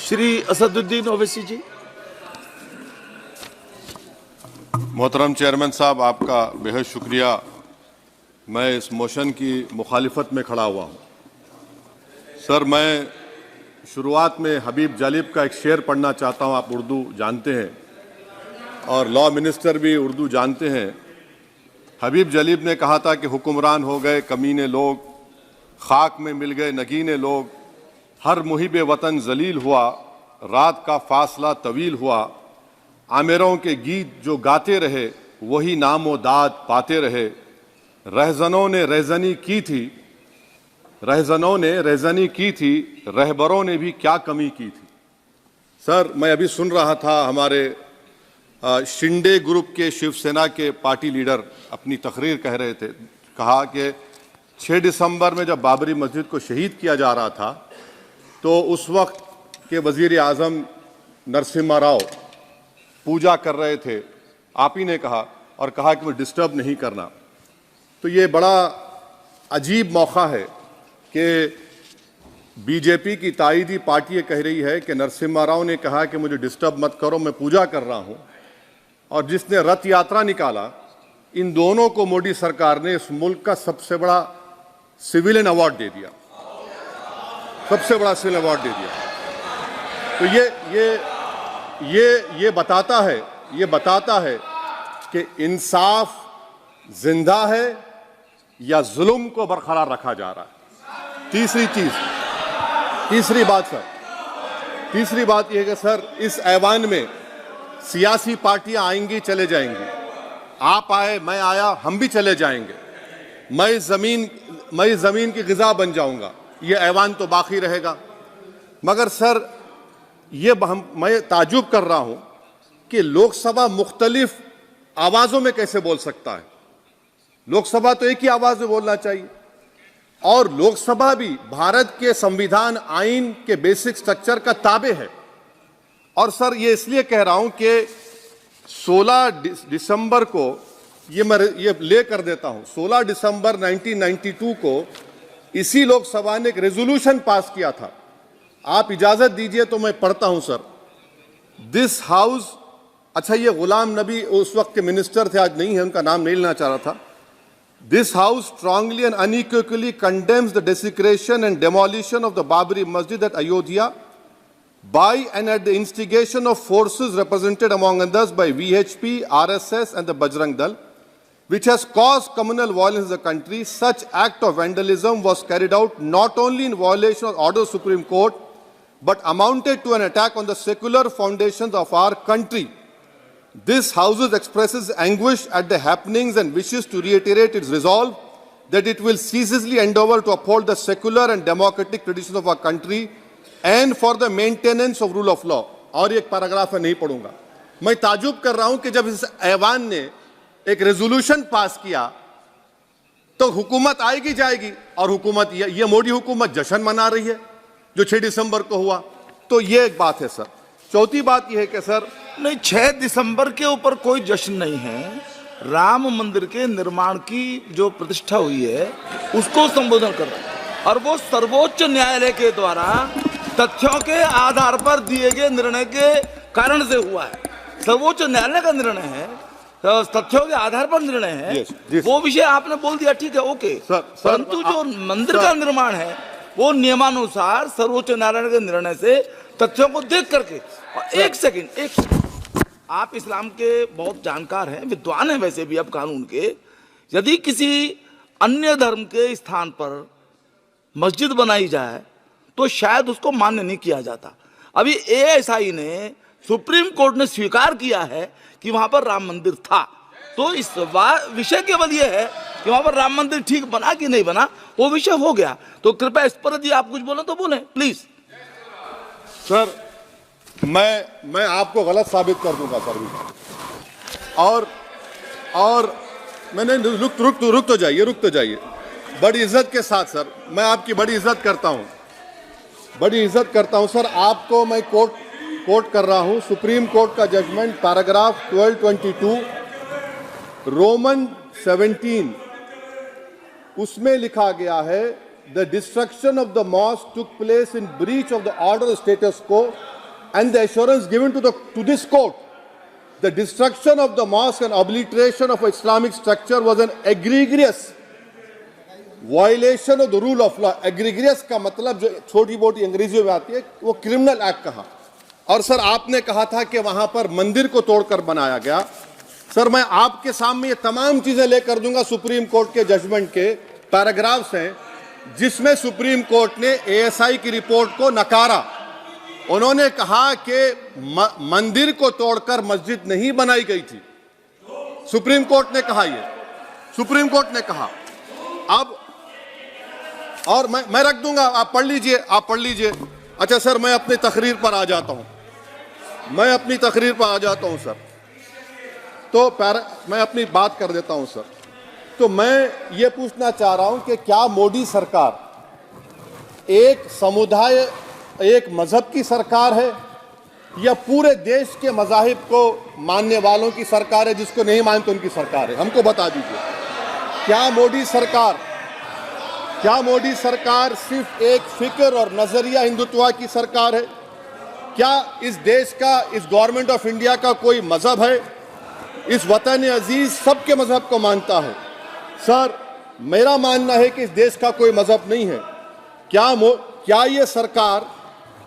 श्री असदुद्दीन ओवैसी जी। मोहतरम चेयरमैन साहब, आपका बेहद शुक्रिया। मैं इस मोशन की मुखालिफत में खड़ा हुआ हूँ। सर, मैं शुरुआत में हबीब जालिब का एक शेर पढ़ना चाहता हूँ। आप उर्दू जानते हैं और लॉ मिनिस्टर भी उर्दू जानते हैं। हबीब जालिब ने कहा था कि हुक्मरान हो गए कमीने लोग, खाक में मिल गए नगीने लोग, हर मुहिबे वतन जलील हुआ, रात का फासला तवील हुआ, आमिरों के गीत जो गाते रहे वही नामो दाद पाते रहे, रहजनों ने रेजनी की थी, रहबरों ने भी क्या कमी की थी। सर, मैं अभी सुन रहा था हमारे शिंदे ग्रुप के शिवसेना के पार्टी लीडर अपनी तकरीर कह रहे थे। कहा कि 6 दिसंबर में जब बाबरी मस्जिद को शहीद किया जा रहा था तो उस वक्त के वजीर आजम नरसिम्हा राव पूजा कर रहे थे। आप ही ने कहा और कहा कि मुझे डिस्टर्ब नहीं करना। तो ये बड़ा अजीब मौका है कि बीजेपी की ताईदी पार्टी ये कह रही है कि नरसिम्हा राव ने कहा कि मुझे डिस्टर्ब मत करो, मैं पूजा कर रहा हूं, और जिसने रथ यात्रा निकाला, इन दोनों को मोदी सरकार ने इस मुल्क का सबसे बड़ा सिविलियन अवार्ड दे दिया, सबसे बड़ा सिविलियन अवार्ड दे दिया। तो ये बताता है कि इंसाफ जिंदा है या जुल्म को बरकरार रखा जा रहा है। तीसरी बात यह है कि सर, इस ऐवान में सियासी पार्टियां आएंगी, चले जाएंगी। आप आए, मैं आया, हम भी चले जाएंगे। मैं इस जमीन की गिजा बन जाऊंगा, ये ऐवान तो बाकी रहेगा। मगर सर, मैं ताजुब कर रहा हूं कि लोकसभा मुख्तलिफ आवाजों में कैसे बोल सकता है। लोकसभा तो एक ही आवाज में बोलना चाहिए, और लोकसभा भी भारत के संविधान आइन के बेसिक स्ट्रक्चर का ताबे है। और सर, ये इसलिए कह रहा हूं कि 16 दिसंबर को ये ले कर देता हूं। 16 दिसंबर 1992 को इसी लोकसभा ने एक रेजोल्यूशन पास किया था। आप इजाजत दीजिए तो मैं पढ़ता हूं सर। दिस हाउस, अच्छा, ये गुलाम नबी उस वक्त के मिनिस्टर थे, आज नहीं है, उनका नाम नहीं लेना चाह रहा था। This house strongly and unequivocally condemns the desecration and demolition of the Babri Masjid at Ayodhya by and at the instigation of forces represented among others by VHP, RSS and the Bajrang Dal, which has caused communal violence in the country. Such act of vandalism was carried out not only in violation of order of Supreme Court, but amounted to an attack on the secular foundations of our country. This House expresses anguish at the happenings and wishes to reiterate its resolve that it will ceaselessly endeavor to uphold the secular and democratic traditions of our country and for the maintenance of rule of law. और एक paragraph है, नहीं पढ़ूंगा। मैं ताजुब कर रहा हूं कि जब इस ऐवान ने एक रेजोल्यूशन पास किया तो हुकूमत आएगी जाएगी, और हुकूमत ये मोदी हुकूमत जश्न मना रही है जो 6 दिसंबर को हुआ। तो ये एक बात है सर। चौथी बात यह है कि सर, नहीं, 6 दिसंबर के ऊपर कोई जश्न नहीं है। राम मंदिर के निर्माण की जो प्रतिष्ठा हुई है उसको संबोधन कर रहा है, और वो सर्वोच्च न्यायालय के द्वारा तथ्यों के आधार पर दिए गए निर्णय के कारण से हुआ है। सर्वोच्च न्यायालय का निर्णय है, तो तथ्यों के आधार पर निर्णय है। वो विषय आपने बोल दिया, ठीक है, ओके। परंतु जो मंदिर का निर्माण है वो नियमानुसार सर्वोच्च न्यायालय के निर्णय से तथ्यों को देख करके। और एक सेकंड, आप इस्लाम के बहुत जानकार हैं, विद्वान हैं वैसे भी अब कानून के। यदि किसी अन्य धर्म के स्थान पर मस्जिद बनाई जाए तो शायद उसको मान्य नहीं किया जाता। अभी एएसआई ने, सुप्रीम कोर्ट ने स्वीकार किया है कि वहां पर राम मंदिर था। तो इस विषय केवल यह है कि वहां पर राम मंदिर ठीक बना कि नहीं बना, वो विषय हो गया। तो कृपया इस पर यदि आप कुछ बोले तो बोलें प्लीज। सर, मैं आपको गलत साबित कर दूंगा सर भी। और मैंने रुक तो जाइए बड़ी इज्जत के साथ सर, मैं आपकी बड़ी इज्जत करता हूं सर। आपको मैं कोट कर रहा हूं सुप्रीम कोर्ट का जजमेंट, पैराग्राफ 1222 रोमन 17, उसमें लिखा गया है, the destruction of the mosque took place in breach of the order status को and the assurance given to this court, the destruction of the mosque and obliteration of Islamic structure was an egregious violation of the rule of law. Egregious का मतलब जो छोटी मोटी अंग्रेजी में आती है वो क्रिमिनल एक्ट कहा। और सर आपने कहा था कि वहां पर मंदिर को तोड़कर बनाया गया। सर मैं आपके सामने ये तमाम चीजें लेकर दूंगा, सुप्रीम कोर्ट के जजमेंट के पैराग्राफ्स हैं जिसमें सुप्रीम कोर्ट ने एएसआई की रिपोर्ट को नकारा। उन्होंने कहा कि मंदिर को तोड़कर मस्जिद नहीं बनाई गई थी। सुप्रीम कोर्ट ने कहा, ये सुप्रीम कोर्ट ने कहा। अब और मैं रख दूंगा, आप पढ़ लीजिए, आप पढ़ लीजिए। अच्छा सर मैं अपनी तकरीर पर आ जाता हूं, मैं अपनी तकरीर पर आ जाता हूं सर। तो मैं अपनी बात कर देता हूं सर। तो मैं ये पूछना चाह रहा हूं कि क्या मोदी सरकार एक समुदाय, एक मजहब की सरकार है या पूरे देश के मजाहिब को मानने वालों की सरकार है, जिसको नहीं मानते उनकी सरकार है? हमको बता दीजिए। क्या मोदी सरकार सिर्फ एक फिक्र और नजरिया हिंदुत्व की सरकार है? क्या इस देश का, इस गवर्नमेंट ऑफ इंडिया का कोई मजहब है? इस वतन अजीज सबके मजहब को मानता है। सर मेरा मानना है कि इस देश का कोई मजहब नहीं है। क्या ये सरकार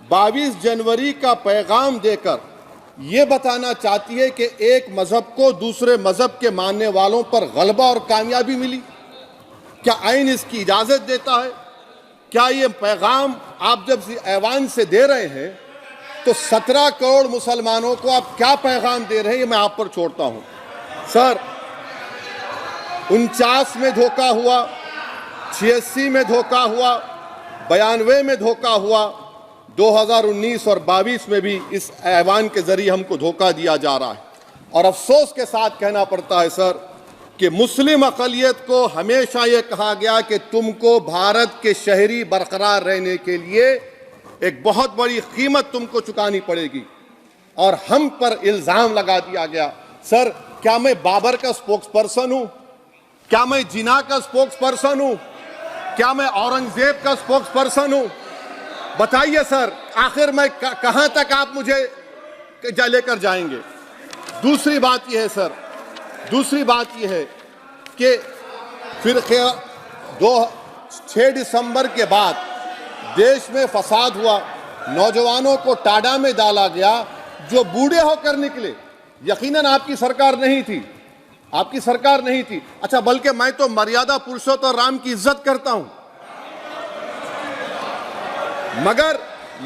22 जनवरी का पैगाम देकर ये बताना चाहती है कि एक मजहब को दूसरे मजहब के मानने वालों पर गलबा और कामयाबी मिली? क्या आइन इसकी इजाजत देता है? क्या ये पैगाम आप जब ऐवान से दे रहे हैं तो 17 करोड़ मुसलमानों को आप क्या पैगाम दे रहे हैं, ये मैं आप पर छोड़ता हूं। सर 49 में धोखा हुआ, 86 में धोखा हुआ, 92 में धोखा हुआ, 2019 और 22 में भी इस ऐवान के जरिए हमको धोखा दिया जा रहा है। और अफसोस के साथ कहना पड़ता है सर कि मुस्लिम अक़लियत को हमेशा ये कहा गया कि तुमको भारत के शहरी बरकरार रहने के लिए एक बहुत बड़ी कीमत तुमको चुकानी पड़ेगी, और हम पर इल्जाम लगा दिया गया। सर क्या मैं बाबर का स्पोक्स पर्सन हूं? क्या मैं जिना का स्पोक्स पर्सन हूं? क्या मैं औरंगजेब का स्पोक्स पर्सन हूं? बताइए सर, आखिर मैं कहां तक आप मुझे लेकर जाएंगे? दूसरी बात यह है सर, दूसरी बात यह है कि फिर 6 दिसंबर के बाद देश में फसाद हुआ, नौजवानों को टाडा में डाला गया जो बूढ़े होकर निकले। यकीनन आपकी सरकार नहीं थी, आपकी सरकार नहीं थी। अच्छा बल्कि मैं तो मर्यादा पुरुषोत्तम राम की इज्जत करता हूं,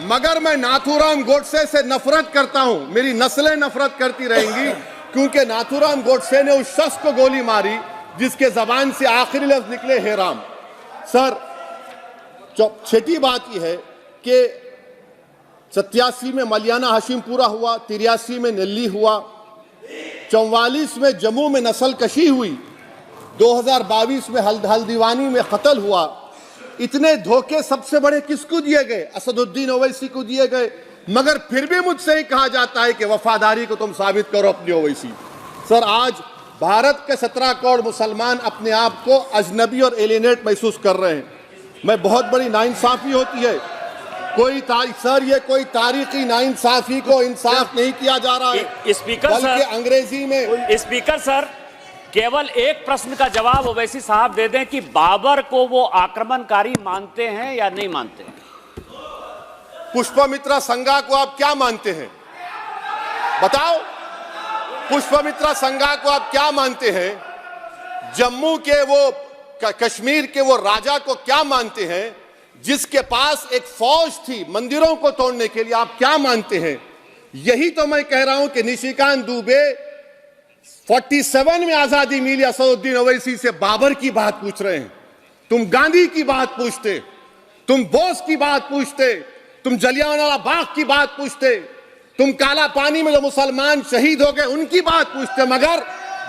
मगर मैं नाथूराम गोडसे से नफरत करता हूं। मेरी नस्लें नफरत करती रहेंगी क्योंकि नाथूराम गोडसे ने उस शख्स को गोली मारी जिसके जबान से आखिरी लफ्ज निकले हे राम। सर छठी बात यह है कि 87 में मलियाना हाशिमपुरा हुआ, 83 में नेल्ली हुआ, 44 में जम्मू में नस्ल कशी हुई, 2022 में हल्दीवानी में कत्ल हुआ। इतने धोखे सबसे बड़े किसको दिए गए? असदुद्दीन ओवैसी को दिए गए। मगर फिर भी मुझसे ही कहा जाता है कि वफादारी को तुम साबित करो अपनी ओवैसी। सर आज भारत के 17 करोड़ मुसलमान अपने आप को अजनबी और एलिनेट महसूस कर रहे हैं। मैं बहुत बड़ी नाइंसाफी होती है, सर ये कोई तारीखी नाइंसाफी को इंसाफ नहीं किया जा रहा है। स्पीकर बल्कि अंग्रेजी में स्पीकर सर केवल एक प्रश्न का जवाब ओवैसी साहब दे दें कि बाबर को वो आक्रमणकारी मानते हैं या नहीं मानते हैं? पुष्पमित्रा संघा को आप क्या मानते हैं? बताओ, पुष्पमित्रा संघा को आप क्या मानते हैं? जम्मू के वो कश्मीर के वो राजा को क्या मानते हैं जिसके पास एक फौज थी मंदिरों को तोड़ने के लिए? आप क्या मानते हैं? यही तो मैं कह रहा हूं कि निशिकांत दुबे 47 में आजादी मिली, असदुद्दीन ओवैसी से बाबर की बात पूछ रहे हैं। तुम गांधी की बात पूछते, तुम बोस की बात पूछते, तुम जलियांवाला बाग की बात पूछते, तुम काला पानी में जो मुसलमान शहीद हो गए उनकी बात पूछते, मगर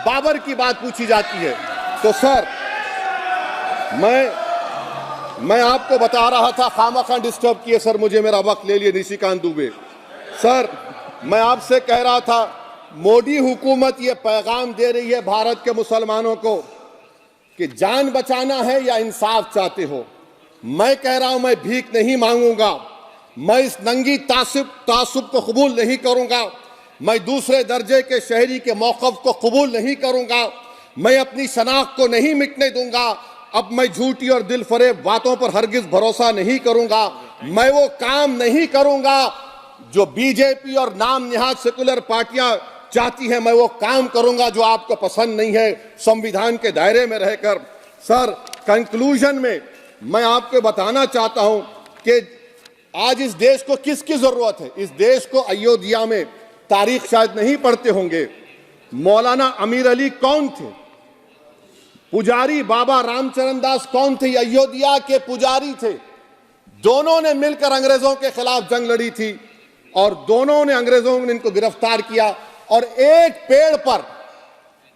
बाबर की बात पूछी जाती है। तो सर मैं आपको बता रहा था, खामखा डिस्टर्ब किए सर मुझे, मेरा वक्त ले लिए निशिकांत दुबे। सर मैं आपसे कह रहा था मोदी हुकूमत ये पैगाम दे रही है भारत के मुसलमानों को कि जान बचाना है या इंसाफ चाहते हो। मैं कह रहा हूं मैं भीख नहीं मांगूंगा, मैं इस नंगी तासुब को कबूल नहीं करूंगा। मैं दूसरे दर्जे के शहरी के मौक़िफ़ को कबूल नहीं करूंगा। मैं अपनी शनाख्त को नहीं मिटने दूंगा। अब मैं झूठी और दिल फरेब बातों पर हरगिज भरोसा नहीं करूंगा। मैं वो काम नहीं करूंगा जो बीजेपी और नाम निहाद सेकुलर पार्टियां चाहती हैं। मैं वो काम करूंगा जो आपको पसंद नहीं है, संविधान के दायरे में रहकर। सर, कंक्लूजन में मैं आपको बताना चाहता हूं कि आज इस देश को किसकी जरूरत है। इस देश को अयोध्या में, तारीख शायद नहीं पढ़ते होंगे, मौलाना अमीर अली कौन थे, पुजारी बाबा रामचरण दास कौन थे, अयोध्या के पुजारी थे। दोनों ने मिलकर अंग्रेजों के खिलाफ जंग लड़ी थी और दोनों ने, अंग्रेजों ने इनको गिरफ्तार किया और एक पेड़ पर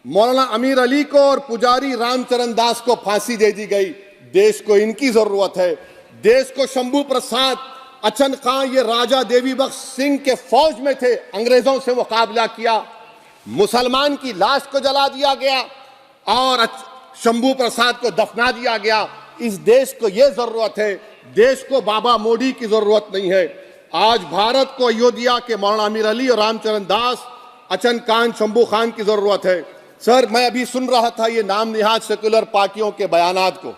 मौलाना अमीर अली को और पुजारी रामचरण दास को फांसी दे दी गई। देश को इनकी जरूरत है। देश को शंभू प्रसाद, अचन खां, ये राजा देवी बख्श सिंह के फौज में थे, अंग्रेजों से मुकाबला किया। मुसलमान की लाश को जला दिया गया और शंभू प्रसाद को दफना दिया गया। इस देश को यह जरूरत है। देश को बाबा मोदी की जरूरत नहीं है। आज भारत को अयोध्या के मौलाना अमीर अली और रामचरण दास, अचन खान, शंभू खान की जरूरत है। सर, मैं अभी सुन रहा था ये नाम निहाद सेकुलर पार्टियों के बयानात को।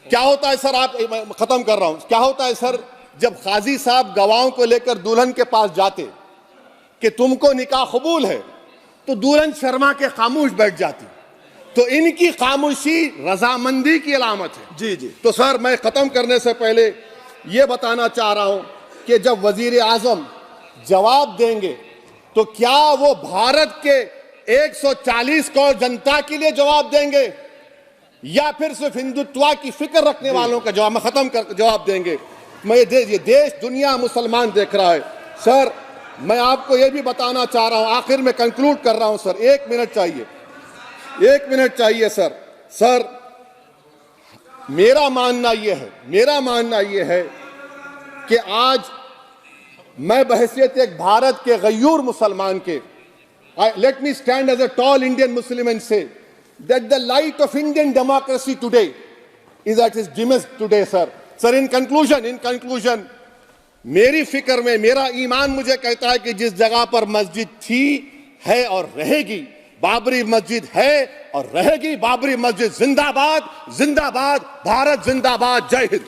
क्या होता है सर, आप, खत्म कर रहा हूं, क्या होता है सर, जब काजी साहब गवाहों को लेकर दुल्हन के पास जाते कि तुमको निकाह कबूल है, तो दुल्हन शर्मा के खामोश बैठ जाती। तो इनकी खामोशी रजामंदी की अलामत है। जी जी। तो सर, मैं खत्म करने से पहले ये बताना चाह रहा हूं कि जब वजीर आजम जवाब देंगे तो क्या वो भारत के 140 करोड़ जनता के लिए जवाब देंगे या फिर सिर्फ हिंदुत्व की फिक्र रखने वालों का जवाब, मैं खत्म कर जवाब देंगे। मैं ये देश, दुनिया, मुसलमान देख रहा है। सर, मैं आपको ये भी बताना चाह रहा हूं, आखिर में कंक्लूड कर रहा हूं सर, 1 मिनट चाहिए, 1 मिनट चाहिए सर। सर, मेरा मानना यह है कि आज मैं बहैसियत एक भारत के गयूर मुसलमान के, let me stand as a tall Indian Muslim and say that the light of Indian democracy today is at its dimmest today, sir. Sir, in conclusion, मेरी फिक्र में, मेरा ईमान मुझे कहता है कि जिस जगह पर मस्जिद थी, है और रहेगी, बाबरी मस्जिद है और रहेगी। बाबरी मस्जिद जिंदाबाद, जिंदाबाद, भारत जिंदाबाद। जय हिंद।